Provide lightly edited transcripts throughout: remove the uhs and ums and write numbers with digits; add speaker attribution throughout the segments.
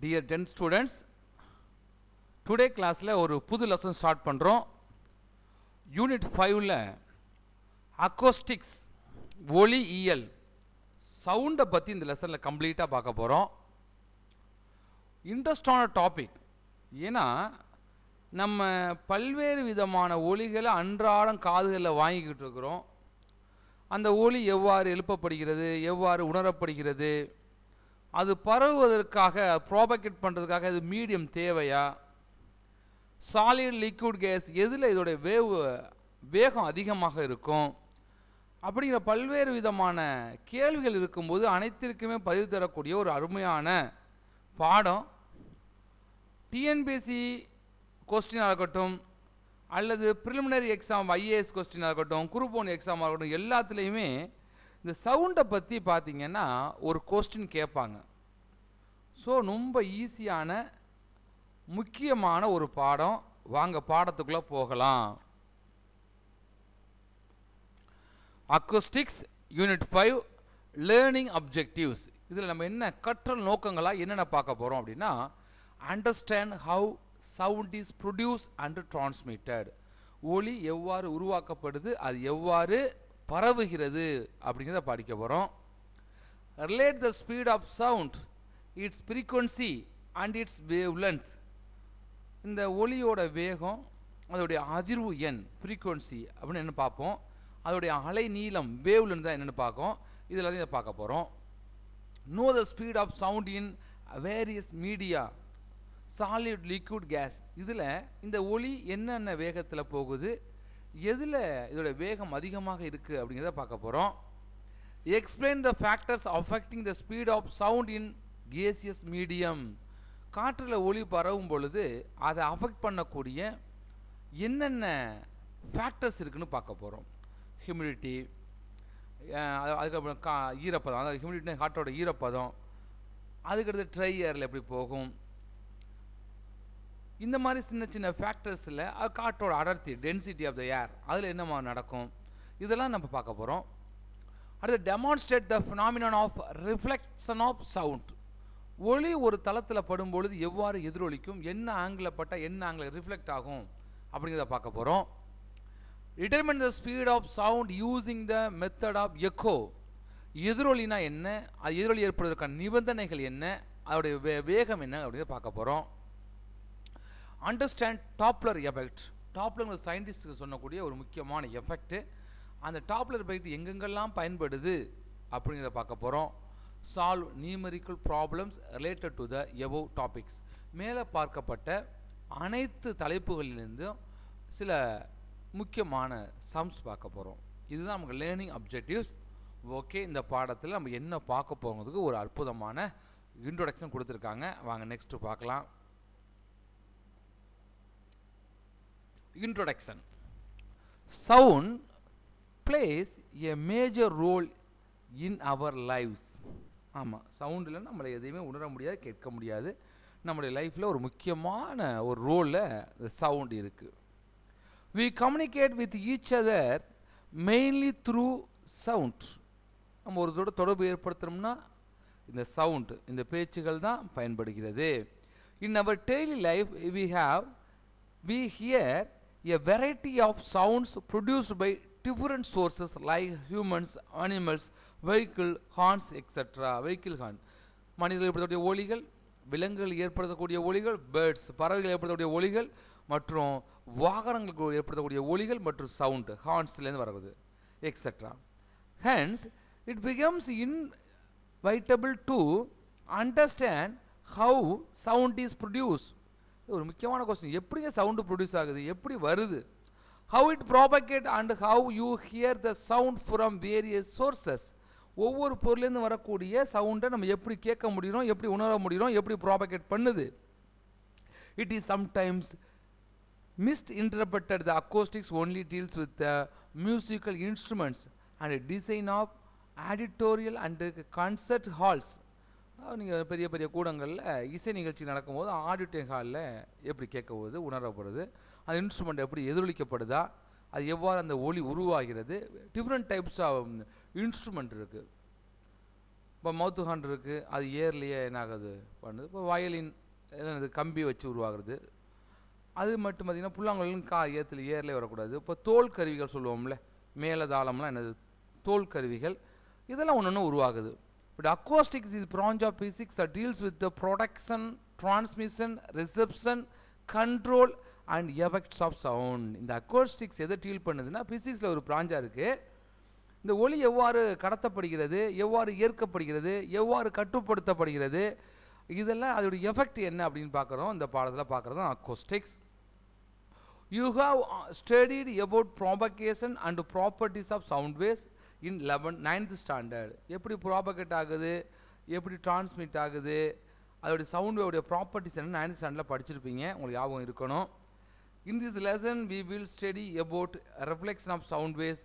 Speaker 1: Dear 10 students, today classல ஒரு புது lesson start பண்றோம். Unit 5ல acoustics ஒலியியல் சவுண்டை பற்றி இந்த லெசனில் கம்ப்ளீட்டாக பார்க்க போகிறோம். இன்ட்ரெஸ்டான டாபிக். ஏன்னா நம்ம பல்வேறு விதமான ஒலிகளை அன்றாடம் காதுகளில் வாங்கிக்கிட்டு இருக்கிறோம். அந்த ஒலி எவ்வாறு எழுப்பப்படுகிறது, எவ்வாறு உணரப்படுகிறது, அது பரவுவதற்காக ப்ராபகேட் பண்ணுறதுக்காக அது மீடியம் தேவையா, சாலிட் லிக்விட் கேஸ் எதில் இதோடைய வேகம் அதிகமாக இருக்கும், அப்படிங்கிற பல்வேறு விதமான கேள்விகள் இருக்கும்போது அனைத்திற்குமே பதில் தரக்கூடிய ஒரு அருமையான பாடம். டிஎன்பிஎஸ்சி கொஸ்டினாக இருக்கட்டும், அல்லது ப்ரிலிமினரி எக்ஸாம் ஐஏஎஸ் கொஸ்டினாக இருக்கட்டும், குரூப் 1 எக்ஸாமாக இருக்கட்டும், எல்லாத்துலேயுமே இந்த சவுண்டை பற்றி பார்த்திங்கன்னா ஒரு கொஸ்டின் கேட்பாங்க. ஸோ ரொம்ப ஈஸியான முக்கியமான ஒரு பாடம். வாங்க பாடத்துக்குள்ளே போகலாம். Acoustics unit 5 learning objectives. இதில் நம்ம என்ன கற்றல் நோக்கங்களாக என்னென்ன பார்க்க போகிறோம் அப்படின்னா, understand how sound is produce and transmitted. ஒலி எவ்வாறு உருவாக்கப்படுது, அது எவ்வாறு பரவுகிறது அப்படிங்கிறத படிக்க போகிறோம். Relate the speed of sound, its frequency and its wavelength. இந்த ஒலியோட வேகம், அதோடைய அதிர்வு எண் ஃப்ரீக்வன்சி அப்படின்னு என்ன பார்ப்போம். அதோடைய அலை நீளம் வேவ் லென்த் தான் என்னென்னு பார்ப்போம். இதில் தான் இதை பார்க்க போகிறோம். Know the speed of sound in various media, solid liquid gas. இதில் இந்த ஒலி என்னென்ன வேகத்தில் போகுது, எதில் இதோட வேகம் அதிகமாக இருக்குது அப்படிங்கிறத பார்க்க போகிறோம். Explain the factors affecting the speed of sound in gaseous medium. காற்றில் ஒலி பரவும் பொழுது அதை அஃபெக்ட் பண்ணக்கூடிய என்னென்ன ஃபேக்டர்ஸ் இருக்குதுன்னு பார்க்க போகிறோம். ஹியூமிடிட்டி, அதுக்கப்புறம் ஈரப்பதம், அதாவது ஹியூமிடிட்டி காற்றோட ஈரப்பதம், அதுக்கடுத்து ட்ரை ஏரில் எப்படி போகும், இந்த மாதிரி சின்ன சின்ன ஃபேக்டர்ஸில் காற்றோட அடர்த்தி, டென்சிட்டி ஆஃப் த ஏர், அதில் என்னமா நடக்கும், இதெல்லாம் நம்ம பார்க்க போகிறோம். அடுத்து demonstrate the phenomenon of reflection of sound. ஒலி ஒரு தளத்தில் படும்பொழுது எவ்வாறு எதிரொலிக்கும், என்ன ஆங்கிளில் பட்டால் என்ன ஆங்கிளில் ரிஃப்ளெக்ட் ஆகும் அப்படிங்கிறத பார்க்க போகிறோம். Determine the speed of sound using the method of echo. எதிரொலினா என்ன, அது எதிரொலி ஏற்படுவதற்கான நிபந்தனைகள் என்ன, அதோடைய வேகம் என்ன அப்படிங்கிறத பார்க்க போகிறோம். Understand Doppler effect. டாப்லர் சயின்டிஸ்டுக்கு சொன்னக்கூடிய ஒரு முக்கியமான எஃபெக்ட். அந்த டாப்லர் எஃபெக்ட் எங்கெங்கெல்லாம் பயன்படுது அப்படிங்கிறத பார்க்க போகிறோம். Solve numerical problems related to the above topics. மேலே பார்க்கப்பட்ட அனைத்து தலைப்புகளிலிருந்தும் சில முக்கியமான சம்ஸ் பார்க்க போகிறோம். இதுதான் நமக்கு லேர்னிங் அப்ஜெக்டிவ்ஸ். ஓகே, இந்த பாடத்தில் நம்ம என்ன பார்க்க போகிறதுக்கு ஒரு அற்புதமான இன்ட்ரோடக்ஷன் கொடுத்துருக்காங்க. வாங்க நெக்ஸ்ட்டு பார்க்கலாம். Introduction. Sound plays a major role in our lives. ஆமாம், சவுண்டில் நம்மளை எதையுமே உணர முடியாது, கேட்க முடியாது. நம்முடைய லைஃப்பில் ஒரு முக்கியமான ஒரு ரோலில் சவுண்ட் இருக்குது. We communicate with each other mainly through sound. நம்ம ஒரு தொடர்பு ஏற்படுத்தணும்னா இந்த சவுண்ட், இந்த பேச்சுகள் தான் பயன்படுகிறது. In our daily life we hear a variety of sounds produced by different sources like humans, animals, vehicle horns etc. vehicle horn, மனிதர்கள் ஏற்படுத்தக்கூடிய ஒலிகள், விலங்குகள் ஏற்படுத்தக்கூடிய ஒலிகள், பேர்ட்ஸ் பறவைகள் ஏற்படுத்தக்கூடிய ஒலிகள், மற்றும் வாகனங்களுக்கு ஏற்படுத்தக்கூடிய ஒலிகள் மற்றும் சவுண்டு ஹார்ன்ஸ்லேருந்து வருவது etcetera. Hence it becomes inevitable to understand how sound is produced. ஒரு முக்கியமான கொஸ்டின். எப்படி சவுண்டு ப்ரொடியூஸ் ஆகுது, எப்படி வருது, how it propagate and how you hear the sound from various sources. ஒவ்வொரு பொருள்லேருந்து வரக்கூடிய சவுண்டை நம்ம எப்படி கேட்க முடியும், எப்படி உணர முடியும், எப்படி ப்ராபகேட் பண்ணுது. It is sometimes misinterpreted. The acoustics only deals with the musical instruments and design of auditorial and concert halls. நீங்கள் பெரிய பெரிய கூடங்களில் இசை நிகழ்ச்சி நடக்கும்போது ஆடிட்டோரியம் ஹாலில் எப்படி கேட்கும்போது உணரப்படுது, அந்த இன்ஸ்ட்ருமெண்ட் எப்படி எதிரொலிக்கப்படுதா, அது எவ்வாறு அந்த ஒலி உருவாகிறது. டிஃப்ரெண்ட் டைப்ஸ் ஆஃப் இன்ஸ்ட்ருமெண்ட் இருக்குது. இப்போ மவுத் ஹார்ன் இருக்குது, அது ஏர்லேயே என்ன ஆகுது பண்ணுது. இப்போ வயலின் என்னது கம்பி வச்சு உருவாகிறது. அது மட்டும் பார்த்திங்கன்னா புல்லாங்குழலும் ஏற்றுல ஏர்லேயே வரக்கூடாது. இப்போ தோல் கருவிகள் சொல்லுவோம்ல, மேலதாளம்லாம் என்னது தோல் கருவிகள், இதெல்லாம் ஒன்று ஒன்று உருவாகுது. But aquatics is branch of physics that deals with the production, transmission, reception, control and effects of sound. இந்த அக்வாஸ்டிக்ஸ் எதை டீல் பண்ணுதுன்னா பிசிக்ஸில் ஒரு பிராஞ்சாக இருக்குது. இந்த ஒலி எவ்வாறு கடத்தப்படுகிறது, எவ்வாறு ஏற்கப்படுகிறது, எவ்வாறு கட்டுப்படுத்தப்படுகிறது, இதெல்லாம் அதோடைய எஃபெக்ட் என்ன அப்படின்னு பார்க்குறோம். இந்த பாடத்தில் பார்க்குறது தான் aquatics. You have studied about propagation and properties of sound waves in 9th standard. எப்படி ப்ராபகேட் ஆகுது, எப்படி டிரான்ஸ்மிட் ஆகுது, அதோடைய சவுண்ட் வேவுடைய ப்ராப்பர்ட்டிஸ் என்ன 9th ஸ்டாண்டர்டில் படிச்சிருப்பீங்க, உங்களுக்கு ஞாபகம் இருக்கணும். In this lesson we will study about reflection of sound waves,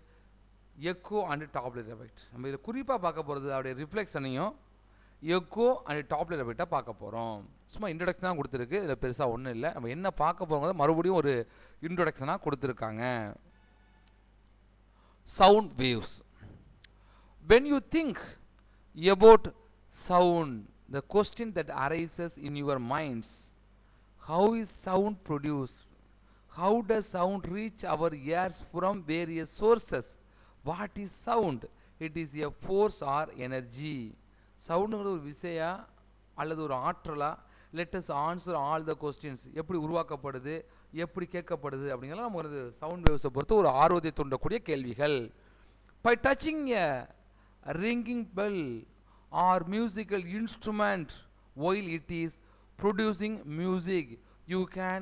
Speaker 1: echo and Doppler effect. நம்ம இதில் குறிப்பாக பார்க்க போகிறது அதோடைய ரிஃப்ளெக்ஷனையும் எக்கோ அண்ட் டாப்லர் எஃபெக்டாக பார்க்க போகிறோம். சும்மா இன்ட்ரடக்ஷன் தான் கொடுத்துருக்கு, இதில் பெருசாக ஒன்றும் இல்லை. நம்ம என்ன பார்க்க போகிறோம் மறுபடியும் ஒரு இன்ட்ரொடக்ஷனாக கொடுத்துருக்காங்க. Sound waves. When you think about sound, the question that arises in your minds, how is sound produced? How does sound reach our ears from various sources? What is sound? It is a force or energy. சவுண்டுங்கிறது ஒரு விசையா அல்லது ஒரு ஆற்றலா? Let us answer all the questions. எப்படி உருவாக்கப்படுது, எப்படி கேட்கப்படுது அப்படிங்கிறத நமக்கு சவுண்ட் வேவ்ஸை பொறுத்து ஒரு ஆர்வத்தை தூண்டக்கூடிய கேள்விகள். By touching a ringing bell or musical instrument while it is producing music, you can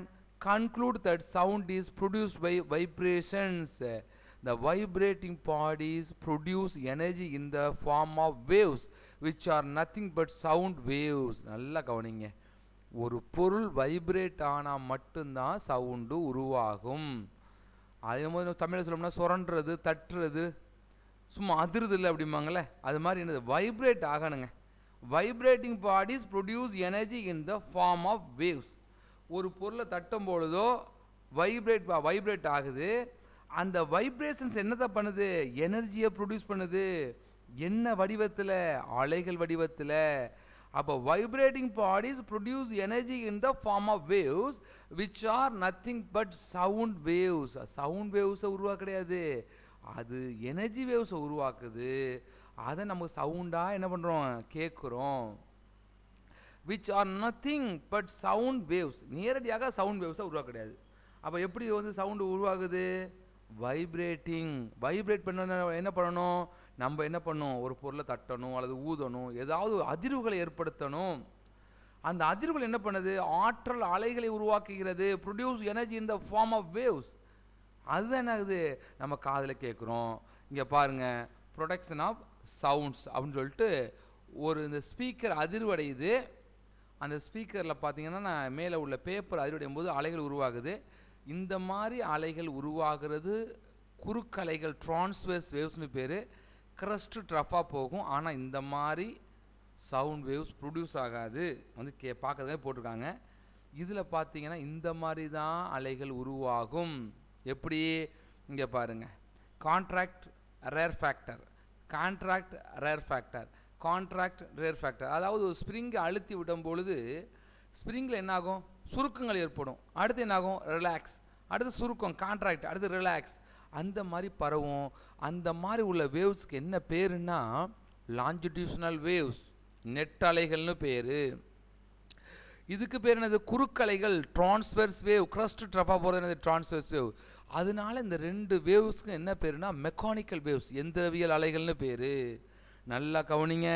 Speaker 1: conclude that sound is produced by vibrations. The vibrating bodies produce energy in the form of waves which are nothing but sound waves. நல்லா கவனிங்க, ஒரு பொருள் vibrate ஆனால் மட்டும்தான் sound உருவாகும். அதே மாதிரி தமிழில் சொல்லணும்னா சுரண்டுறது, தட்டுறது, சும்மா அதிருது இல்லை அப்படிம்பாங்களே, அது மாதிரி என்னது வைப்ரேட் ஆகணுங்க. Vibrating bodies produce energy in the form of waves. ஒரு பொருளை தட்டும் பொழுதோ வைப்ரேட் ஆகுது. அந்த வைப்ரேஷன்ஸ் என்னத்தை பண்ணுது, எனர்ஜியை ப்ரொடியூஸ் பண்ணுது. என்ன வடிவத்தில், அலைகள் வடிவத்தில். அப்போ vibrating bodies produce energy in the form of waves which are nothing but sound waves. Sound வேவ்ஸை உருவாக்க கிடையாது, அது எனர்ஜி வேவ்ஸை உருவாக்குது. அதை நம்ம சவுண்டாக என்ன பண்ணுறோம், கேட்குறோம். Which are nothing but sound waves. நேரடியாக சவுண்ட் வேவ்ஸை உருவாக்க கிடையாது. அப்போ எப்படி சவுண்டு உருவாகுது, வைப்ரேட்டிங். வைப்ரேட் பண்ண என்ன பண்ணணும், நம்ம என்ன பண்ணணும், ஒரு பொருளை தட்டணும் அல்லது ஊதணும், ஏதாவது அதிர்வுகளை ஏற்படுத்தணும். அந்த அதிர்வுகள் என்ன பண்ணுது, ஆற்றல் அலைகளை உருவாக்குகிறது. Produce energy in the form of waves. அதுதான் என்ன ஆகுது, நம்ம காதில் கேட்குறோம். இங்கே பாருங்கள், ப்ரொடக்ஷன் ஆஃப் சவுண்ட்ஸ் அப்படின்னு சொல்லிட்டு ஒரு இந்த ஸ்பீக்கர் அதிர்வடையுது. அந்த ஸ்பீக்கரில் பார்த்தீங்கன்னா மேலே உள்ள பேப்பர் அதிர்வடையும் போது அலைகள் உருவாகுது. இந்த மாதிரி அலைகள் உருவாகிறது குறுக்கலைகள், டிரான்ஸ்வர்ஸ் வேவ்ஸ்னு பேர். கிரஸ்ட் ட்ரஃபாக போகும். ஆனால் இந்த மாதிரி சவுண்ட் வேவ்ஸ் ப்ரொடியூஸ் ஆகாது. பார்க்கறதுக்காக போட்டிருக்காங்க. இதில் பார்த்தீங்கன்னா இந்த மாதிரி தான் அலைகள் உருவாகும். எப்படி, இங்கே பாருங்கள், contract rare factor, contract rare factor, contract rare factor. அதாவது ஒரு ஸ்ப்ரிங்கை அழுத்தி விடும் பொழுது ஸ்ப்ரிங்கில் என்னாகும், சுருக்கங்கள் ஏற்படும். அடுத்து என்னாகும், ரிலாக்ஸ். அடுத்து சுருக்கம், கான்ட்ராக்ட், அடுத்து ரிலாக்ஸ். அந்த மாதிரி பரவும். அந்த மாதிரி உள்ள வேவ்ஸ்க்கு என்ன பேருன்னா லாஞ்சிடியூஷனல் வேவ்ஸ், நெட் அலைகள்னு பேர். இதுக்கு பேர் என்னது, குறுக்கலைகள், டிரான்ஸ்வர்ஸ் வேவ். கிரஸ்ட் ட்ரஃபா போகிறது என்னது, டிரான்ஸ்வர்ஸ் வேவ். அதனால இந்த ரெண்டு வேவ்ஸ்க்கு என்ன பேருனா மெக்கானிக்கல் வேவ்ஸ், எந்திரவியல் அலைகள்னு பேர். நல்லா கவனிங்க.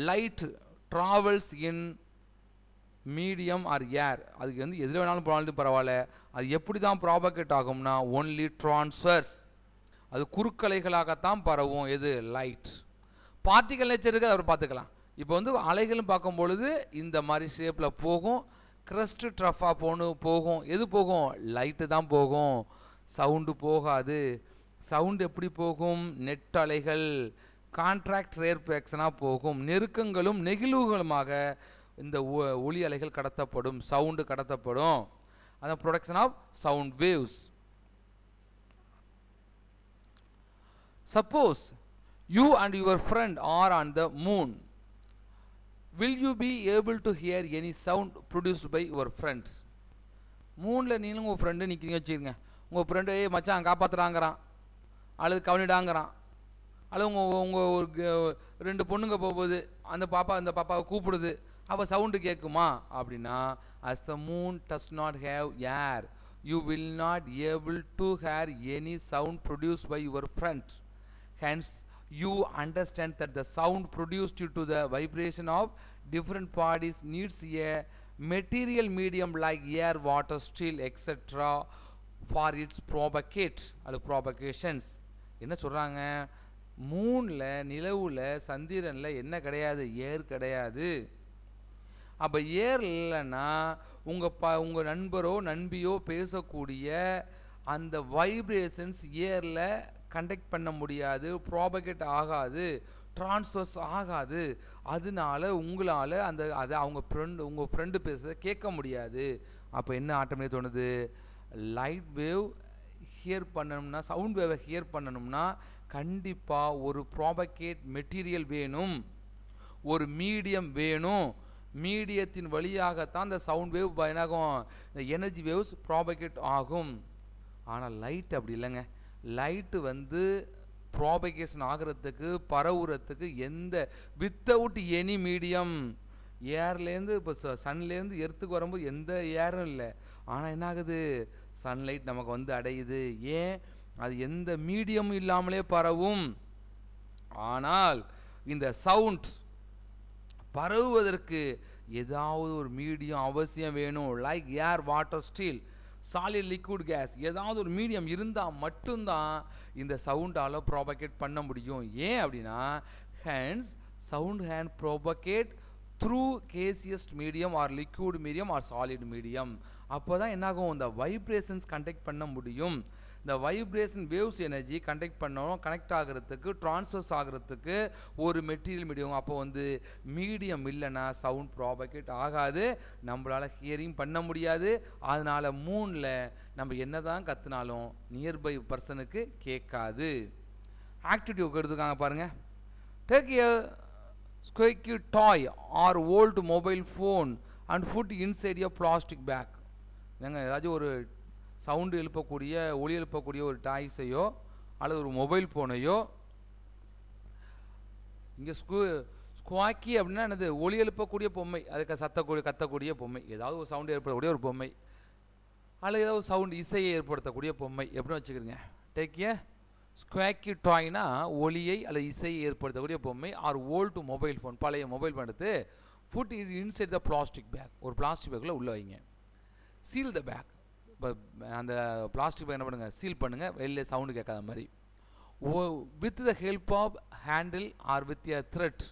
Speaker 1: Light travels in medium or air. அதுக்கு எதில் வேணாலும் போனாலும் பரவாயில்ல. அது எப்படி தான் ப்ராபகேட் ஆகும்னா ஒன்லி ட்ரான்ஸ்வர்ஸ், அது குறுக்கலைகளாகத்தான் பரவும். எது, லைட். பார்ட்டிகல் நேச்சர் இருக்குது, அதை பார்த்துக்கலாம். இப்போ அலைகளும் பார்க்கும் பொழுது இந்த மாதிரி ஷேப்பில் போகும். கிரஸ்ட் ட்ரஃபா போகும். எது போகும், லைட்டு தான் போகும், சவுண்டு போகாது. சவுண்டு எப்படி போகும், நெட் அலைகள், கான்ட்ராக்ட் ரேர் ஃபேக்ஷனாக போகும். நெருக்கங்களும் நெகிழ்வுகளுமாக இந்த ஒளி அலைகள் கடத்தப்படும், சவுண்டு கடத்தப்படும். அதான் production of sound waves. Suppose you and your friend are on the moon. Will you be able to hear any sound produced by your friends. மூணில் நீங்களும் உங்கள் ஃப்ரெண்டு நிற்கிறீங்க வச்சுக்கோங்க. உங்கள் ஃப்ரெண்டு மச்சான் காப்பாற்றுறாங்கிறான், அல்லது கவனிடாங்கிறான், அல்லது உங்கள் ஒரு 2 பொண்ணுங்க போகுது, அந்த பாப்பாவை கூப்பிடுது, அப்போ சவுண்டு கேட்குமா அப்படின்னா, as the moon does not have air, you will not able to hear any sound produced by your friend. Hence, you understand that the sound produced due to the vibration of different bodies needs a material medium like air, water, steel, etc. for its propagate அல்லது propagations. என்ன சொல்கிறாங்க, மூணில், நிலவில், சந்திரனில் என்ன கிடையாது, ஏர் கிடையாது. அப்போ ஏர் இல்லைன்னா உங்கள் நண்பரோ நண்பியோ பேசக்கூடிய அந்த வைப்ரேஷன்ஸ் ஏரில் கண்டக்ட் பண்ண முடியாது, ப்ராபகேட் ஆகாது, ட்ரான்ஸ்வர்ஸ் ஆகாது. அதனால உங்களால் அதை உங்கள் ஃப்ரெண்டு பேசுகிறத கேட்க முடியாது. அப்போ என்ன ஆட்டோமேட்டிக் தோணுது, லைட் வேவ் ஹியர் பண்ணணும்னா, சவுண்ட் வேவை ஹியர் பண்ணணும்னா கண்டிப்பாக ஒரு ப்ராபகேட் மெட்டீரியல் வேணும், ஒரு மீடியம் வேணும். மீடியத்தின் வழியாகத்தான் இந்த சவுண்ட் வேவ் என்னாகும், இந்த எனர்ஜி வேவ்ஸ் ப்ராபகேட் ஆகும். ஆனால் லைட் அப்படி இல்லைங்க. லைட்டு ப்ராபகேஷன் ஆகிறதுக்கு, பரவுறதுக்கு வித்தவுட் எனி மீடியம், ஏர்லேருந்து இப்போ சன்லேருந்து எர்த்துக்கு வரும்போது எந்த ஏரும் இல்லை. ஆனால் என்ன ஆகுது, சன்லைட் நமக்கு அடையுது. ஏன், அது எந்த மீடியமும் இல்லாமலே பரவும். ஆனால் இந்த சவுண்ட் பரவுவதற்கு ஏதாவது ஒரு மீடியம் அவசியம் வேணும். Like air, water, steel, solid, liquid, gas, ஏதாவது ஒரு மீடியம் இருந்தால் மட்டும்தான் இந்த சவுண்டால் ப்ராபகேட் பண்ண முடியும். ஏன் அப்படின்னா, hence sound and propagate through gaseous medium or liquid medium or solid medium. அப்போ தான் என்னாகும், இந்த வைப்ரேஷன்ஸ் கண்டக்ட் பண்ண முடியும். இந்த வைப்ரேஷன் வேவ்ஸ் எனர்ஜி கனெக்ட் ஆகிறதுக்கு, ட்ரான்ஸ்ஃபர்ஸ் ஆகிறதுக்கு ஒரு மெட்டீரியல் மீடியம். அப்போ மீடியம் இல்லைன்னா சவுண்ட் ப்ராபகேட் ஆகாது, நம்மளால் ஹியரிங் பண்ண முடியாது. அதனால் மூணில் நம்ம என்ன தான் கற்றுனாலும் நியர்பை பர்சனுக்கு கேட்காது. ஆக்டிவிட்டி எடுத்துக்காங்க பாருங்கள். Take a squeaky toy or old mobile phone and put inside a plastic bag. ஏதாச்சும் ஒரு சவுண்டு எழுப்பக்கூடிய, ஒளி எழுப்பக்கூடிய ஒரு டாய்ஸையோ அல்லது ஒரு மொபைல் ஃபோனையோ, இங்கே ஸ்குவாக்கி அப்படின்னா என்னது, ஒளி எழுப்பக்கூடிய பொம்மை, அதுக்கு கத்தக்கூடிய பொம்மை, ஏதாவது ஒரு சவுண்டு ஏற்படக்கூடிய ஒரு பொம்மை, அல்லது ஏதாவது சவுண்டு இசையை ஏற்படுத்தக்கூடிய பொம்மை எப்படின்னு வச்சுக்கிறீங்க. டேக் ஏ ஸ்குவாக்கி டாய்னா ஒளியை அல்லது இசையை ஏற்படுத்தக்கூடிய பொம்மை. ஆர் ஓல்டு மொபைல் ஃபோன், பழைய மொபைல் ஃபோன் எடுத்து put inside the plastic bag, ஒரு பிளாஸ்டிக் பேக்கில் உள்ளே வைங்க. சீல் த பேக், இப்போ அந்த பிளாஸ்டிக் பேக் என்ன பண்ணுங்கள், சீல் பண்ணுங்கள், வெளில சவுண்டு கேட்காத மாதிரி. With the help of handle or with a thread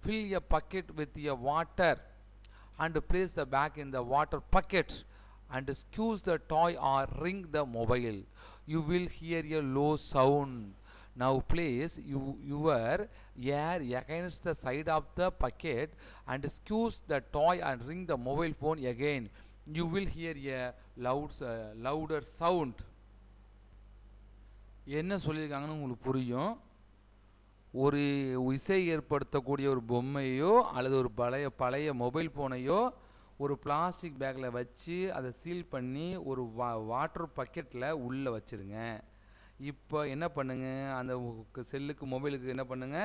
Speaker 1: fill a bucket with a water and place the bag in the water bucket and squeeze the toy or ring the mobile. You will hear a low sound. Now place your ear against the side of the bucket and squeeze the toy and ring the mobile phone again. You will hear a louder sound. என்ன சொல்லியிருக்காங்கன்னு உங்களுக்கு புரியும். ஒரு இசை ஏற்படுத்தக்கூடிய ஒரு பொம்மையோ அல்லது ஒரு பழைய மொபைல் ஃபோனையோ ஒரு பிளாஸ்டிக் பேக்கில் வச்சு அதை சீல் பண்ணி ஒரு வாட்டர் பக்கெட்டில் உள்ளே வச்சுருங்க. இப்போ என்ன பண்ணுங்க, அந்த செல்லுக்கு மொபைலுக்கு என்ன பண்ணுங்க,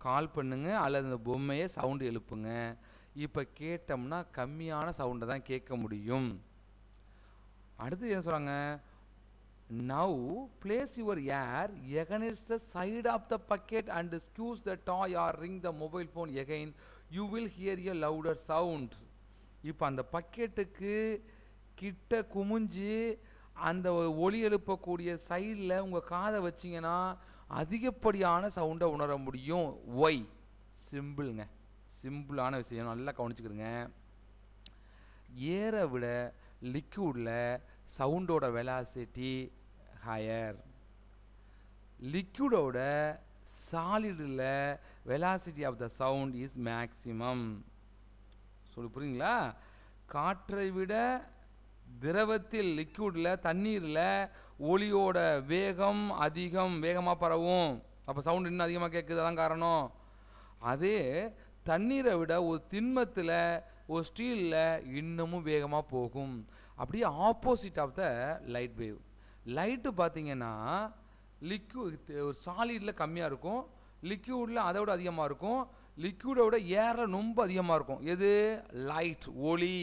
Speaker 1: கால் பண்ணுங்க அல்லது அந்த பொம்மையை சவுண்டு எழுப்புங்க. இப்போ கேட்டோம்னா கம்மியான சவுண்டை தான் கேட்க முடியும். அடுத்து என்ன சொல்கிறாங்க, now place your ear against the side of the bucket and squeeze the toy or ring the mobile phone again. You will hear a louder sound. இப்போ அந்த பக்கெட்டுக்கு கிட்ட குமிஞ்சு அந்த ஒலி எழுப்பக்கூடிய சைடில் உங்கள் காதை வச்சிங்கன்னா அதிகப்படியான சவுண்டை உணர முடியும். ஒய், சிம்பிளுங்க, சிம்பிளான விஷயம், நல்லா கவனிச்சுக்கிறங்க. ஏரை விட லிக்விடில் சவுண்டோட வெலாசிட்டி ஹையர், லிக்விடோட சாலிடில் velocity of the sound is maximum. சொல்லி புரியுங்களா? காற்றை விட திரவத்தில், லிக்விடில், தண்ணீரில் ஒளியோட வேகம் வேகமாக பரவும். அப்போ சவுண்ட் இன்னும் அதிகமாக கேட்குது, அதான் காரணம். அதே தண்ணீரை விட ஒரு திண்மத்தில் ஒரு ஸ்டீலில் இன்னமும் வேகமாக போகும். அப்படியே opposite of the light wave. Light பார்த்தீங்கன்னா லிக்யூட் ஒரு சாலிடில் கம்மியாக இருக்கும், லிக்யூடில் அதை விட அதிகமாக இருக்கும், லிக்யூடை விட ஏரில் ரொம்ப அதிகமாக இருக்கும். எது? லைட், ஒளி.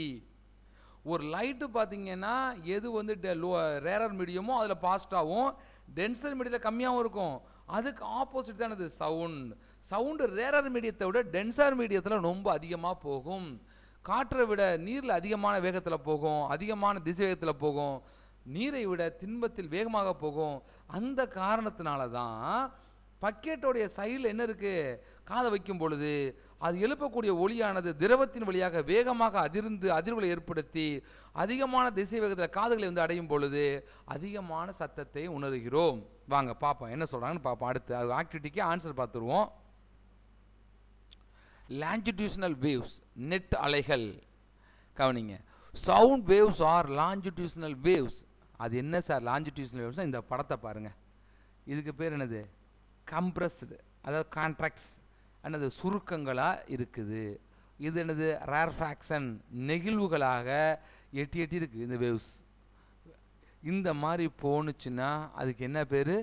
Speaker 1: ஒரு லைட்டு பார்த்தீங்கன்னா எது வந்து ரேரர் மீடியமோ அதில் பாஸ்டாகவும், டென்சர் மீடியத்தில் கம்மியாகவும் இருக்கும். அதுக்கு ஆப்போசிட் தான் இது சவுண்ட். சவுண்டு ரேரர் மீடியத்தை விட டென்சர் மீடியத்தில் ரொம்ப அதிகமாக போகும். காற்றை விட நீரில் அதிகமான வேகத்தில் போகும், அதிகமான திசை வேகத்தில் போகும், நீரை விட திண்மத்தில் வேகமாக போகும். அந்த காரணத்தினால தான் பக்கெட்டோடைய சைடில் என்ன இருக்குது, காதை வைக்கும் பொழுது அது எழுப்பக்கூடிய ஒளியானது திரவத்தின் வழியாக வேகமாக அதிர்வுகளை ஏற்படுத்தி அதிகமான திசை வேகத்தில் காதுகளை வந்து அடையும் பொழுது அதிகமான சத்தத்தை உணர்கிறோம். வாங்க பார்ப்போம் என்ன சொல்கிறாங்கன்னு பார்ப்போம். அடுத்து அது ஆக்டிவிட்டிக்கு ஆன்சர் பார்த்துருவோம். லாஞ்சிடியூஷனல் வேவ்ஸ், நெட் அலைகள். கவனிங்க, சவுண்ட் வேவ்ஸ் ஆர் லாஞ்சிடியூஷனல் வேவ்ஸ். அது என்ன சார் லாஞ்சிடியூஷனல் வேவ்ஸ்? இந்த படத்தை பாருங்கள். இதுக்கு பேர் என்னது? கம்ப்ரஸ்டு, அதாவது கான்ட்ராக்ட்ஸ், என்னது சுருக்கங்களாக இருக்குது. இது என்னது? ரேர்ஃபேக்ஷன், நெகிழ்வுகளாக எட்டி எட்டி இருக்குது இந்த வேவ்ஸ். இந்த மாதிரி போணுச்சுன்னா அதுக்கு என்ன பேர்?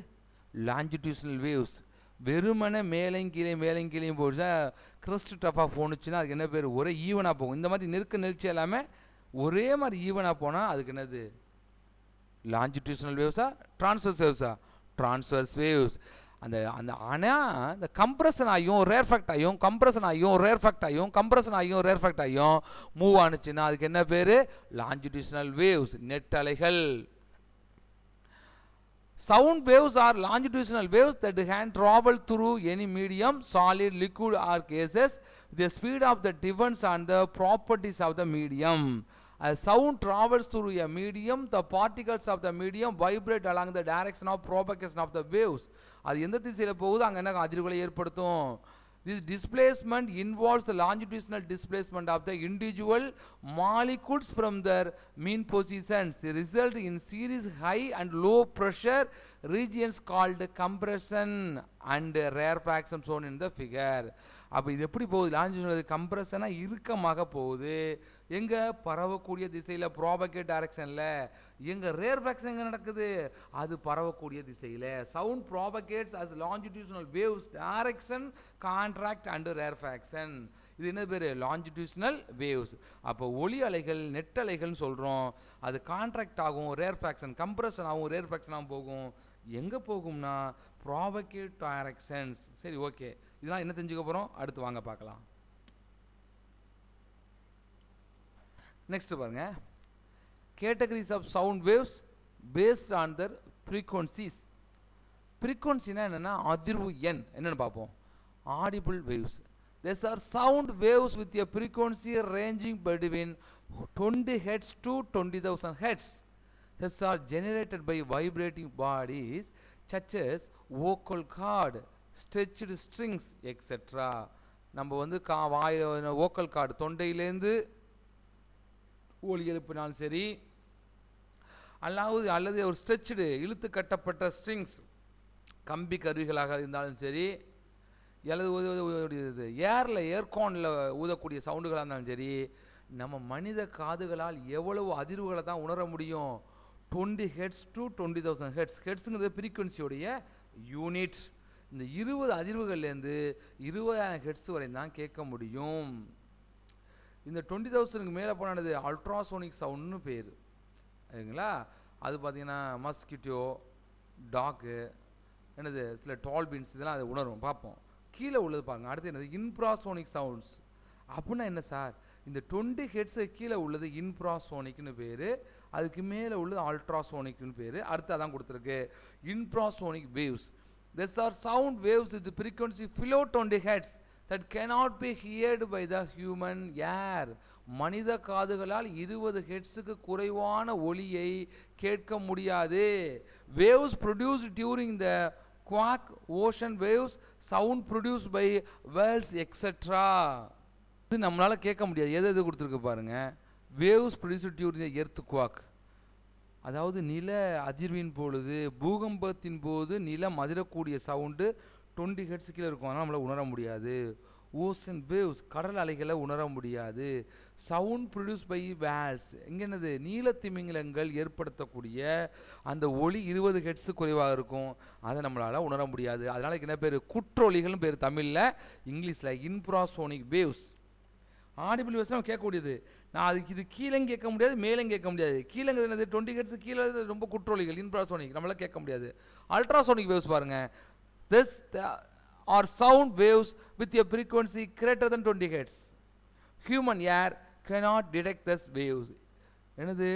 Speaker 1: Longitudinal waves. வெறுமனை மேலையும் கீழையும் போச்சா கிறிஸ்ட் டஃபாக போணுச்சுன்னா அதுக்கு என்ன பேர்? ஒரே ஈவனாக போகும். இந்த மாதிரி நெருச்சி எல்லாமே ஒரே மாதிரி ஈவனாக போனால் அதுக்கு என்னது? லாஞ்சிடியூஷனல் வேவ்ஸா ட்ரான்ஸ்வர்ஸ் வேவ்ஸா? Transverse waves. அந்த அந்த ஆனால் இந்த கம்ப்ரஷன் ஆகியும் ரேர்ஃபேக்ட் ஆகியும் கம்ப்ரஷன் ஆகியும் ரேர்ஃபேக்ட் ஆகியும் கம்ப்ரஷன் ஆகியும் ரேர்ஃபேக்ட் ஆகியும் மூவ் ஆணுச்சுன்னா அதுக்கு என்ன பேர்? லாஞ்சிடியூஷனல் வேவ்ஸ், நெட் அலைகள். Sound waves are longitudinal waves that can travel through any medium, solid, liquid or gases. The speed of that depends on the properties of the medium. As sound travels through a medium, the particles of the medium vibrate along the direction of propagation of the waves. அது எந்த திசையில் போகுது அங்கே என்ன அதிர்வுகளை ஏற்படுத்தும். This displacement involves the longitudinal displacement of the individual molecules from their mean positions. They result in series high and low pressure regions called compression and rarefaction shown in the figure. அப்போ இது எப்படி போகுது? லாஞ்சிடியூடல் கம்ப்ரஷனாக இறுக்கமாக போகுது. எங்கே? பரவக்கூடிய திசையில், propagate டைரக்ஷனில். எங்கே? ரேர்ஃபேக்ஷன் எங்கே நடக்குது? அது பரவக்கூடிய திசையில். Sound propagates as longitudinal waves direction contract and rarefaction. இது என்ன பேர்? Longitudinal waves. அப்போ ஒளி அலைகள், நெட் அலைகள்னு சொல்கிறோம். அது கான்ட்ராக்ட் ஆகும், ரேர்ஃபேக்ஷன், கம்ப்ரஷன் ஆகும், ரேர்ஃபேக்ஷனாகவும் போகும். எங்கே போகும்னா ப்ராபகேட் டைரக்ஷன்ஸ். சரி, ஓகே. இதெல்லாம் என்ன தெரிஞ்சுக்க போகிறோம்? அடுத்து வாங்க பார்க்கலாம். நெக்ஸ்ட் பாருங்க, categories of sound waves based on their frequencies. ஃப்ரீக்வன்சினா என்னென்னா அதிர்வு எண் என்னென்னு பார்ப்போம். Audible waves. These are sound waves with a frequency ranging between 20 Hz to 20,000 Hz. These are generated by vibrating bodies such as vocal cord, stretched strings, etc. நம்ம வந்து vocal cord தொண்டையிலேருந்து ஒலி எழுப்பினாலும் சரி, அல்லது ஒரு ஸ்ட்ரெச்டு இழுத்து கட்டப்பட்ட ஸ்ட்ரிங்ஸ் கம்பி கருவிகளாக இருந்தாலும் சரி, அல்லது ஏரில் ஏர்கானில் ஊதக்கூடிய சவுண்டுகளாக இருந்தாலும் சரி, நம்ம மனித காதுகளால் எவ்வளவு அதிர்வுகளை தான் உணர முடியும்? 20 Hz to 20,000 Hz. ஹெட்ஸுங்கிறது ஃப்ரீக்வன்சியோடைய யூனிட். இந்த 20 அதிர்வுகள்லேருந்து 20,000 ஹெட்ஸ் வரை தான் கேட்க முடியும். இந்த 20,000க்கு மேலே போனானது அல்ட்ராசோனிக் சவுண்ட்னு பேர். சரிங்களா? அது பார்த்திங்கன்னா மஸ்கிட்டோ, டாக்கு, என்னது சில டால்பின்ஸ் இதெல்லாம் அதை உணரும். பார்ப்போம். கீழே உள்ளது பாருங்கள். அடுத்து என்னது? Infrasonic sounds. அப்படின்னா என்ன சார்? இந்த 20 ஹெட்ஸு கீழே உள்ளது இன்ஃப்ராசோனிக்னு பேர், அதுக்கு மேலே உள்ளது அல்ட்ராசோனிக்னு பேர். அடுத்து அதான் கொடுத்துருக்கு infrasonic waves. These are sound waves with the frequency below 20 Hz that cannot be heard by the human ear. மனித காதுகளால் 20 ஹெட்ஸுக்கு குறைவான ஒலியை கேட்க முடியாது. Waves produced during the quake, ocean waves, sound produced by whales, etc. இது நம்மளால் கேட்க முடியாது. எது கொடுத்துருக்கு பாருங்க. Waves produced during the earthquake, அதாவது நில அதிர்வின் பொழுது, பூகம்பத்தின் போது நிலம் அதிரக்கூடிய சவுண்டு 20 ஹெட்ஸ் கீழே இருக்கும். அதனால் நம்மளால் உணர முடியாது. ஓசன் வேவ்ஸ் கடல் அலைகளை உணர முடியாது. சவுண்ட் ப்ரொடியூஸ் பை வேல்ஸ் இங்கே என்னது நீலத்திமிங்கலங்கள் ஏற்படுத்தக்கூடிய அந்த ஒளி 20 ஹெர்ட்ஸு குறைவாக இருக்கும், அதை நம்மளால் உணர முடியாது. அதனால் என்ன பேர் குற்றொலிகள்னு பேர் தமிழில், இங்கிலீஷில் இன்ஃப்ராசோனிக் வேவ்ஸ். ஆடிபிள் வேவ்ஸ் நம்ம கேட்கக்கூடியது. நான் அதுக்கு இது கீழே கேட்க முடியாது, மேலும் கேட்க முடியாது. கீழே என்னது 20 ஹெர்ட்ஸ் கீழே ரொம்ப குற்றொலிகள் இன்ஃப்ராசோனிக் நம்மளால் கேட்க முடியாது. அல்ட்ராசோனிக் வேவ்ஸ் பாருங்கள், this are sound waves with a frequency greater than 20 hertz. Human ear cannot detect these waves. என்னது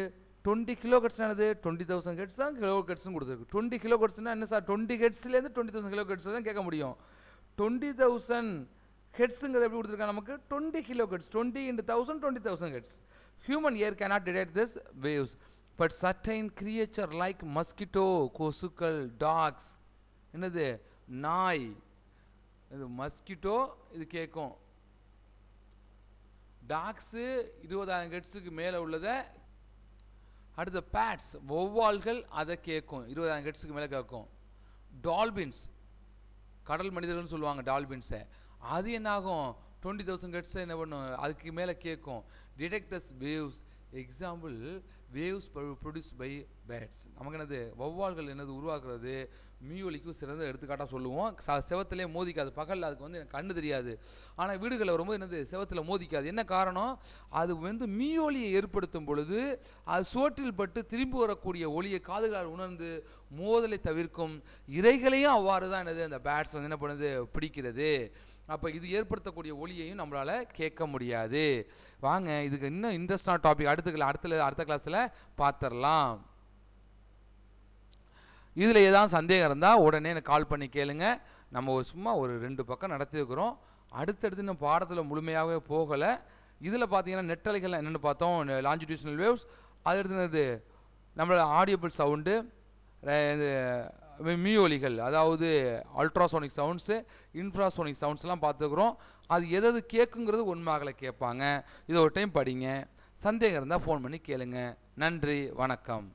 Speaker 1: 20 கிலோஹெர்ட்ஸ் என்னது 20,000 ஹெர்ட்ஸ் தான் கிலோஹெர்ட்ஸ்னு கொடுத்துருக்கு. 20 கிலோஹெர்ட்ஸ்னா என்ன சார், 20 ஹெர்ட்ஸ்லேருந்து 20,000 கிலோஹெர்ட்ஸ் தான் கேட்க முடியும். 20,000 ஹெர்ட்ஸுங்கிறது எப்படி கொடுத்துருக்காங்க நமக்கு 20 kilohertz, 20 into 1000 20,000 hertz. Human ear cannot detect these waves, but certain creature like mosquito, கொசுக்கள், dogs, என்னது நாய், இது மஸ்கிட்டோ இது கேட்கும். டாக்ஸு 20,000 ஹெர்ட்ஸுக்கு மேலே உள்ளதை. அடுத்த பேட்ஸ் வௌவால்கள் அதை கேட்கும், 20,000 ஹெர்ட்ஸுக்கு மேலே கேட்கும். டால்பின்ஸ் கடல் மனிதர்கள்னு சொல்லுவாங்க டால்பின்ஸை, அது என்னாகும் 20,000 ஹெர்ட்ஸை என்ன பண்ணும் அதுக்கு மேலே கேட்கும். Detect these waves. Example waves produce by bats. நமக்கு என்னது வௌவால்கள் என்னது உருவாக்குறது மீயொலிக்கு சிறந்த எடுத்துக்காட்டாக சொல்லுவோம். செவத்திலே மோதிக்காது, பகலில் அதுக்கு வந்து எனக்கு கண்ணு தெரியாது, ஆனால் வீடுகளில் வரும்போது என்னது செவத்தில் மோதிக்காது. என்ன காரணம், அது வந்து மீயொலியை ஏற்படுத்தும் பொழுது அது சுவற்றில் பட்டு திரும்பி வரக்கூடிய ஒளியை காதுகளால் உணர்ந்து மோதலை தவிர்க்கும். இறைகளையும் அவ்வாறு தான் என்னது அந்த பேட்ஸ் வந்து என்ன பண்ணுது பிடிக்கிறது. அப்போ இது ஏற்படுத்தக்கூடிய ஒளியையும் நம்மளால் கேட்க முடியாது. வாங்க இதுக்கு இன்னும் இன்ட்ரெஸ்டான டாபிக் அடுத்த கிளாஸில் பார்த்துடலாம். இதில் ஏதாவது சந்தேகம் இருந்தால் உடனே எனக்கு கால் பண்ணி கேளுங்க. நம்ம சும்மா ஒரு 2 பக்கம் நடத்திருக்கிறோம். அடுத்தடுத்து இன்னும் பாடத்தில் முழுமையாகவே போகலை. இதில் பார்த்தீங்கன்னா நெட்டலைகள் என்னென்னு பார்த்தோம், லாஞ்சிடியூஷனல் வேவ்ஸ். அது எடுத்துனது நம்மளோட ஆடியபிள் சவுண்டு, மீயொலிகள் அதாவது அல்ட்ராசோனிக் சவுண்ட்ஸு, இன்ஃப்ராசோனிக் சவுண்ட்ஸ்லாம் பார்த்துக்கிறோம். அது எது கேட்குங்கிறது உண்மையாகலை கேட்பாங்க. இதை ஒரு டைம் படிங்க. சந்தேகம் இருந்தால் ஃபோன் பண்ணி கேளுங்க. நன்றி, வணக்கம்.